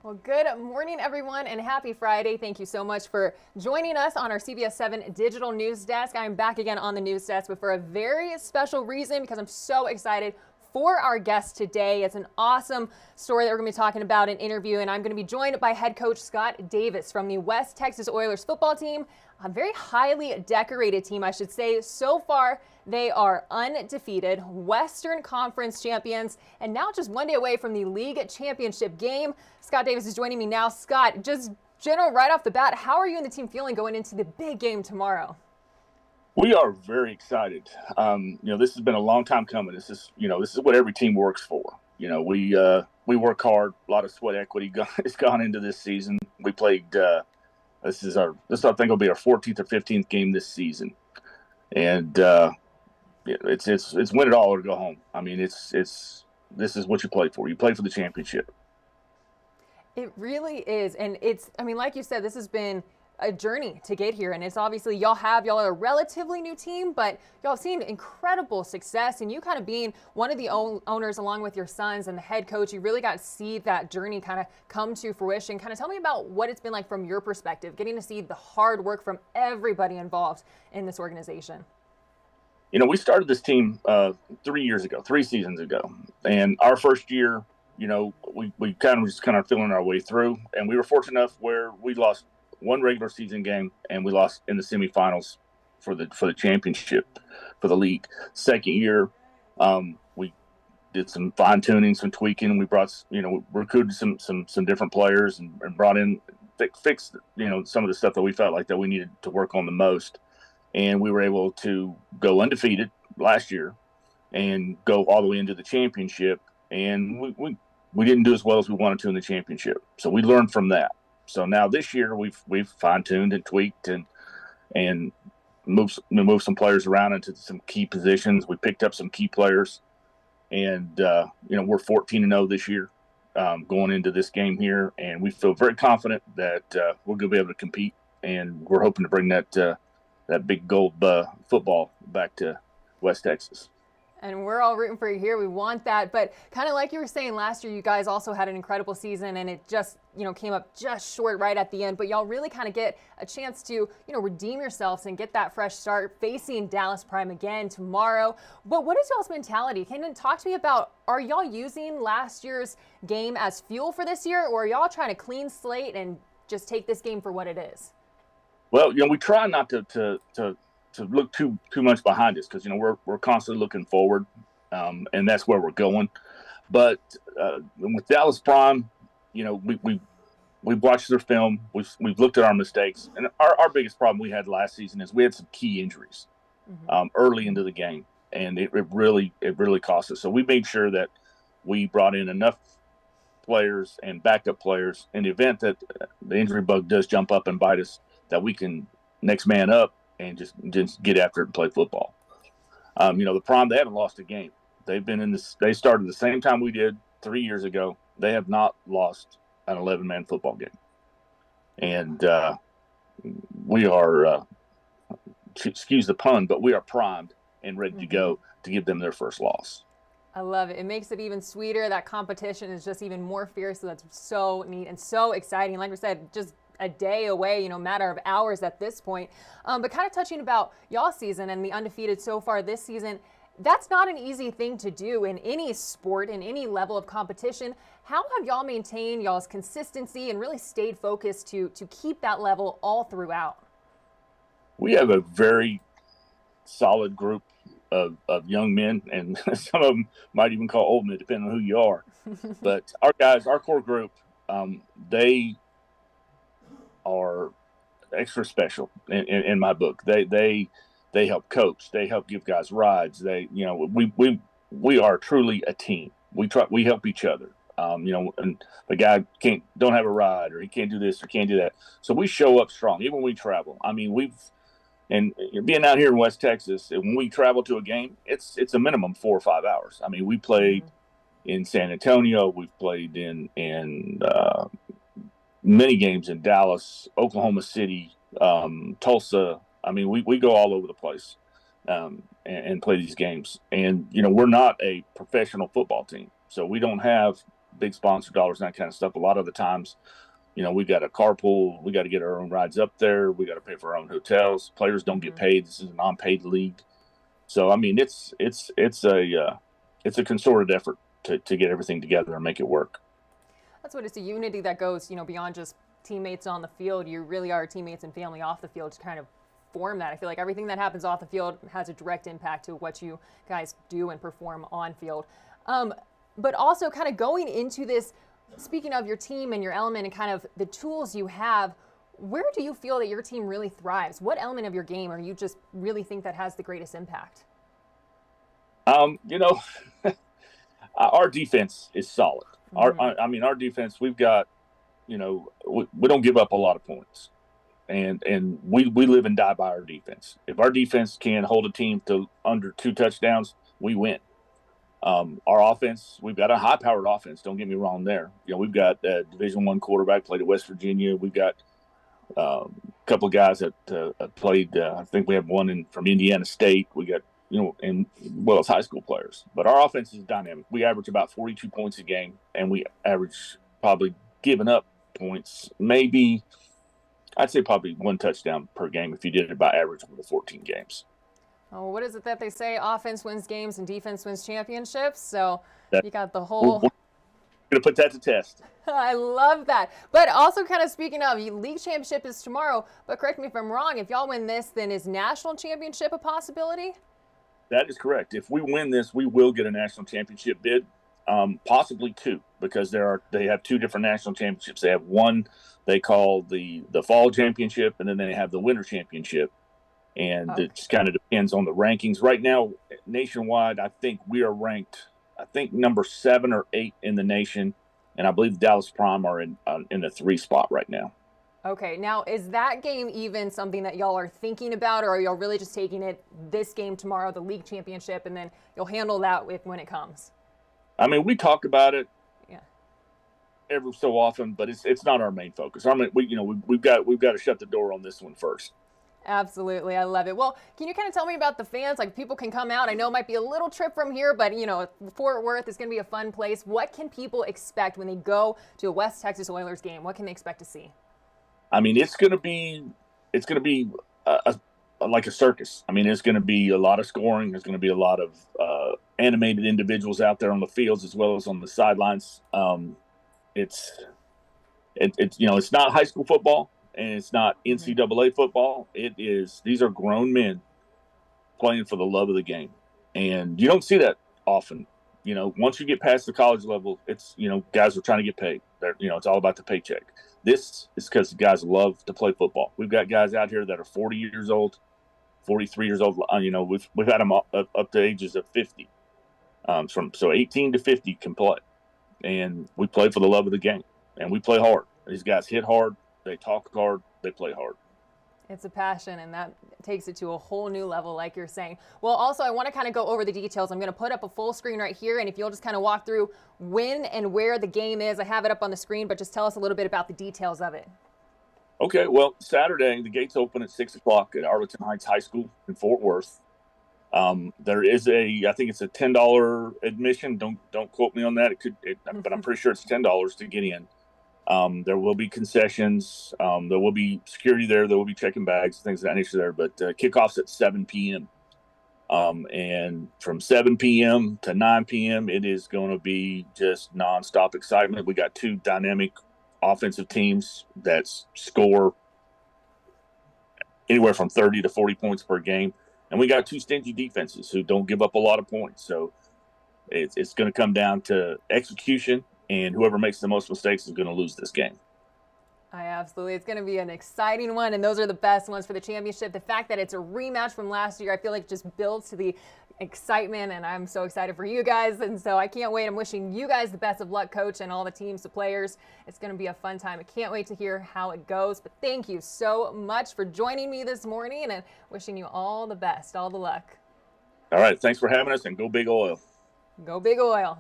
Well, good morning, everyone, and happy Friday. Thank you so much for joining us on our CBS 7 digital news desk. I'm back again on the news desk, but for a very special reason because I'm so excited for our guest today. It's an awesome story that we're going to be talking about in an interview, and I'm going to be joined by head coach Scott Davis from the West Texas Oilers football team, a very highly decorated team, I should say. So far, they are undefeated, Western Conference champions, and now just one day away from the league championship game. Scott Davis is joining me now. Scott, just general right off the bat, how are you and the team feeling going into the big game tomorrow? We are very excited. This has been a long time coming. This is what every team works for. We work hard. A lot of sweat equity has gone into this season. We played. This I think will be our 14th or 15th game this season, and it's win it all or go home. I mean, this is what you play for. You play for the championship. It really is, and like you said, this has been a journey to get here, and it's obviously y'all are a relatively new team, but y'all have seen incredible success, and you kind of being one of the owners along with your sons and the head coach, you really got to see that journey kind of come to fruition. Kind of tell me about what it's been like from your perspective, getting to see the hard work from everybody involved in this organization. We started this team 3 seasons ago, and our first year, we kind of feeling our way through, and we were fortunate enough where we lost one regular season game, and we lost in the semifinals for the championship for the league. Second year, we did some fine tuning, some tweaking. We brought, recruited some different players and brought in, fixed, some of the stuff that we felt like that we needed to work on the most. And we were able to go undefeated last year and go all the way into the championship. And we didn't do as well as we wanted to in the championship. So we learned from that. So now this year we've fine-tuned and tweaked and moved some players around into some key positions. We picked up some key players, and we're 14-0 this year going into this game here, and we feel very confident that we're going to be able to compete, and we're hoping to bring that big gold football back to West Texas. And we're all rooting for you here. We want that. But kind of like you were saying, last year you guys also had an incredible season, and it just, came up just short right at the end. But y'all really kind of get a chance to, redeem yourselves and get that fresh start facing Dallas Prime again tomorrow. But what is y'all's mentality? Can you talk to me about, are y'all using last year's game as fuel for this year, or are y'all trying to clean slate and just take this game for what it is? Well, we try not to look too much behind us because we're constantly looking forward, and that's where we're going. But with Dallas Prime, we've watched their film, we've looked at our mistakes, and our biggest problem we had last season is we had some key injuries early into the game, and it really cost us. So we made sure that we brought in enough players and backup players in the event that the injury bug does jump up and bite us, that we can next man up and just get after it and play football. The Prime, they haven't lost a game. They've been in this. They started the same time we did 3 years ago. They have not lost an 11-man football game, and we are, excuse the pun, but we are primed and ready to go to give them their first loss. I love it. It makes it even sweeter. That competition is just even more fierce. So that's so neat and so exciting. Like we said, just a day away, matter of hours at this point. But kind of touching about y'all season and the undefeated so far this season, that's not an easy thing to do in any sport, in any level of competition. How have y'all maintained y'all's consistency and really stayed focused to keep that level all throughout? We have a very solid group of young men, and some of them might even call old men, depending on who you are. But our guys, our core group, they are extra special in my book. They help coach. They help give guys rides. We are truly a team. We help each other. And the guy don't have a ride, or he can't do this or can't do that. So we show up strong, even when we travel. I mean, and being out here in West Texas, when we travel to a game, it's a minimum 4 or 5 hours. I mean, we played in San Antonio. We've played in many games in Dallas, Oklahoma City, Tulsa. I mean, we go all over the place and play these games. And, we're not a professional football team. So we don't have big sponsor dollars and that kind of stuff. A lot of the times, we got a carpool. We got to get our own rides up there. We got to pay for our own hotels. Players don't get paid. This is a non-paid league. So, I mean, it's a concerted effort to get everything together and make it work. That's what it's a unity that goes, beyond just teammates on the field. You really are teammates and family off the field to kind of form that. I feel like everything that happens off the field has a direct impact to what you guys do and perform on field. But also kind of going into this, speaking of your team and your element and kind of the tools you have, where do you feel that your team really thrives? What element of your game are you just really think that has the greatest impact? Our defense is solid. Our defense, we've got, we don't give up a lot of points. And we live and die by our defense. If our defense can hold a team to under 2 touchdowns, we win. Our offense, we've got a high-powered offense. Don't get me wrong there. We've got a Division I quarterback, played at West Virginia. We've got a couple of guys that played. I think we have one from Indiana State. We got it's high school players. But our offense is dynamic. We average about 42 points a game, and we average probably giving up points, maybe I'd say probably 1 touchdown per game if you did it by average over the 14 games. Oh, what is it that they say? Offense wins games and defense wins championships. So you got the We're whole. going to put that to test. I love that. But also kind of speaking of, league championship is tomorrow, but correct me if I'm wrong. If y'all win this, then is national championship a possibility? That is correct. If we win this, we will get a national championship bid, possibly 2, because they have 2 different national championships. They have one they call the fall championship, and then they have the winter championship. And It just kind of depends on the rankings. Right now, nationwide, I think we are ranked, number 7 or 8 in the nation. And I believe Dallas Prime are in the 3 spot right now. Okay, now is that game even something that y'all are thinking about, or are y'all really just taking it this game tomorrow, the league championship, and then you'll handle that when it comes? I mean, we talk about it every so often, but it's not our main focus. I mean, we've got to shut the door on this one first. Absolutely. I love it. Well, can you kind of tell me about the fans? Like, people can come out. I know it might be a little trip from here, but, Fort Worth is going to be a fun place. What can people expect when they go to a West Texas Oilers game? What can they expect to see? I mean, it's going to be like a circus. I mean, it's going to be a lot of scoring. There's going to be a lot of animated individuals out there on the fields as well as on the sidelines. It's not high school football. And it's not NCAA football. These are grown men playing for the love of the game. And you don't see that often. Once you get past the college level, it's, guys are trying to get paid. It's all about the paycheck. This is because guys love to play football. We've got guys out here that are 40 years old, 43 years old. We've had them up to ages of 50. So 18 to 50 can play. And we play for the love of the game. And we play hard. These guys hit hard. They talk hard, they play hard. It's a passion, and that takes it to a whole new level, like you're saying. Well, also, I want to kind of go over the details. I'm going to put up a full screen right here, and if you'll just kind of walk through when and where the game is. I have it up on the screen, but just tell us a little bit about the details of it. Okay, well, Saturday, the gates open at 6 o'clock at Arlington Heights High School in Fort Worth. There is I think it's a $10 admission. Don't quote me on that. But I'm pretty sure it's $10 to get in. There will be concessions. There will be security there. There will be checking bags, things of that nature there. But kickoff's at 7 p.m. And from 7 p.m. to 9 p.m., it is going to be just nonstop excitement. We got 2 dynamic offensive teams that score anywhere from 30 to 40 points per game. And we got 2 stingy defenses who don't give up a lot of points. So it's going to come down to execution. And whoever makes the most mistakes is going to lose this game. It's going to be an exciting one, and those are the best ones for the championship. The fact that it's a rematch from last year, I feel like just builds to the excitement, and I'm so excited for you guys, and so I can't wait. I'm wishing you guys the best of luck, Coach, and all the teams, the players. It's going to be a fun time. I can't wait to hear how it goes, but thank you so much for joining me this morning, and wishing you all the best, all the luck. All right, thanks for having us, and go Big Oil. Go Big Oil.